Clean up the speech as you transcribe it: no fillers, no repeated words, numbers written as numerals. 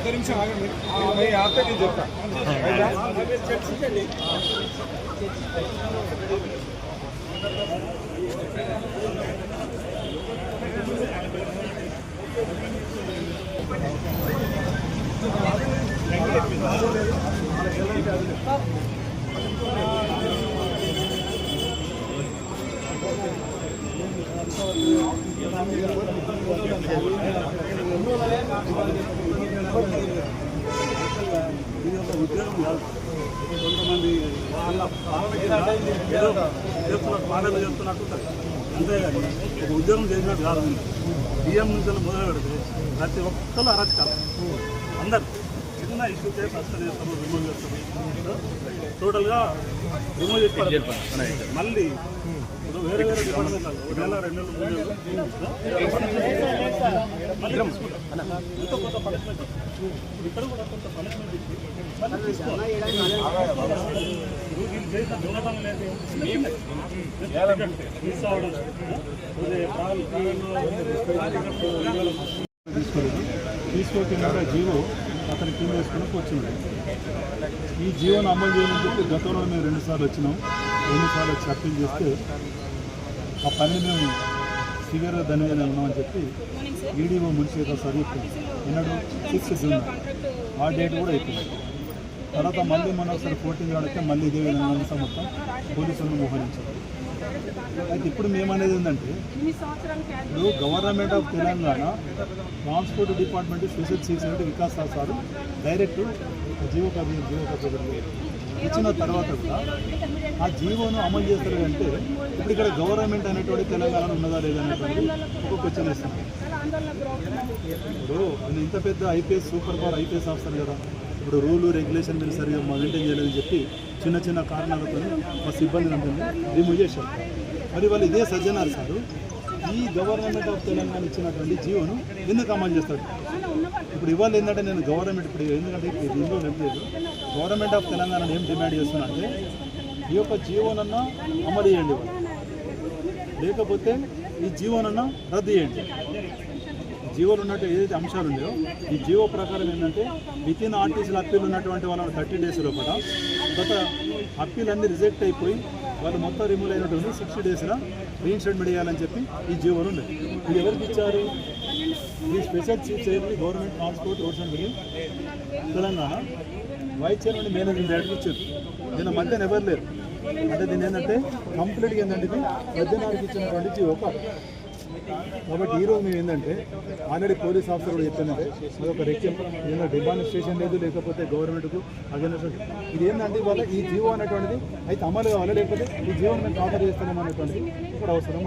నిమిషం ఆగండి ఆపితే నేను చెప్తా ఇది ఒక ఉద్యోగం కాదు. కొంతమంది వాళ్ళ పాటలు చేస్తున్నట్టు ఉంటుంది, అంతేగాని ఒక ఉద్యోగం చేసినట్టు కాదు. బియ్యం నుంచి మొదలు పెడితే ప్రతి ఒక్కరు అరచకాలి. అందరు చిన్న ఇష్యూ చేసి సస్పెండ్ చేస్తాము, రిమూవ్ చేస్తాము, టోటల్గా రిమూవ్ చేసి మళ్ళీ ఇప్పుడు వేరే వేరే డిపార్ట్మెంట్ 1 నెల 2 నెలలు 3 నెలలు ఎంతో కొంత పనిష్మెంట్ ఇక్కడ కూడా కొంత పనిష్మెంట్ ఇచ్చి తీసుకోకుండా జీవో అతని కింద వేసుకుని వచ్చింది. ఈ జీవోను అమలు చేయని చెప్పి గతంలో మేము 2 సార్లు వచ్చినాం. 2 సార్లు వచ్చి అప్పీల్ చేస్తే ఆ పని మేము సివియర్గా ధన్యవాదాలు ఉన్నామని చెప్పి ఈడీఓ మున్సిపల్ సార్ చెప్పింది. ఈనాడు 6 జూన్ ఆ డేట్ కూడా అయిపోయింది. తర్వాత మళ్ళీ మనం ఒకసారి 14 వాడితే మళ్ళీ ఇదే విధంగా మొత్తం పోలీసులను మోహరించారు. అయితే ఇప్పుడు మేమనేది ఏంటంటే, ఇప్పుడు government of Telangana transport department special chief secretary Vikas sir direct GO copy ఇచ్చిన తర్వాత కూడా ఆ జీవోను అమలు చేస్తారు అంటే ఇప్పుడు ఇక్కడ గవర్నమెంట్ అనేటువంటి తెలంగాణలో ఉన్నదా లేదా అనేటువంటి ఒక క్వశ్చన్ ఇస్తాను. ఇప్పుడు ఇంత పెద్ద IPS super power IPS officer కదా, ఇప్పుడు రూలు రెగ్యులేషన్ మీరు సరిగా మెయింటైన్ చేయలేదని చెప్పి చిన్న చిన్న కారణాలతో మా సిబ్బంది ఉంటుంది రిమూవ్ చేశారు. మరి వాళ్ళు ఇదే సజ్జనార్ సారు ఈ గవర్నమెంట్ ఆఫ్ తెలంగాణ ఇచ్చినటువంటి జీవోను ఎందుకు అమలు చేస్తాడు? ఇప్పుడు ఇవాళ ఏంటంటే నేను గవర్నమెంట్ ఇప్పుడు ఎందుకంటే దీనిలో లేదు, గవర్నమెంట్ ఆఫ్ తెలంగాణ ఏం డిమాండ్ చేస్తున్నా అంటే ఈ యొక్క జీవోనన్నా అమలు చేయండి, లేకపోతే ఈ జీవోనన్నా రద్దు చేయండి. జీవోలు ఉన్నట్టు ఏదైతే అంశాలు ఉన్నాయో ఈ జీవో ప్రకారం ఏంటంటే వితిన్ ఆర్టీసీల అప్పీల్ ఉన్నటువంటి వాళ్ళ 30 డేస్ లోపల గత అప్పీల్ అన్నీ రిజెక్ట్ అయిపోయి వాళ్ళు మొత్తం రిమూవ్ అయినటువంటి 60 డేస్లో రీఇన్స్టేట్మెంట్ చేయాలని చెప్పి ఈ జీవోలు ఉన్నాయి. ఇది ఎవరికి ఇచ్చారు? ఈ special chief secretary government transport roads and building Telangana vice chairman managing director ఇచ్చారు. దీని మధ్యన ఎవరు లేరు. అంటే దీని ఏంటంటే కంప్లీట్గా ఏంటంటే ఇది మధ్యనాడికి ఇచ్చినటువంటి జీవో కాదు. కాబట్టి ఈరోజు మేము ఏంటంటే ఆల్రెడీ పోలీస్ ఆఫీసర్ కూడా చెప్పిందంటే అదొక రెక్యం ఏదైనా డిమానిస్ట్రేషన్ లేదు, లేకపోతే గవర్నమెంట్కు అగెన్స్ట్ ఇది ఏంటంటే ఇవాళ ఈ జీవో అనేటువంటిది అయితే అమలు కావాలి, లేకపోతే ఈ జీవోని మేము ఖాతరు చేస్తున్నాం అనేటువంటిది ఇక్కడ అవసరం.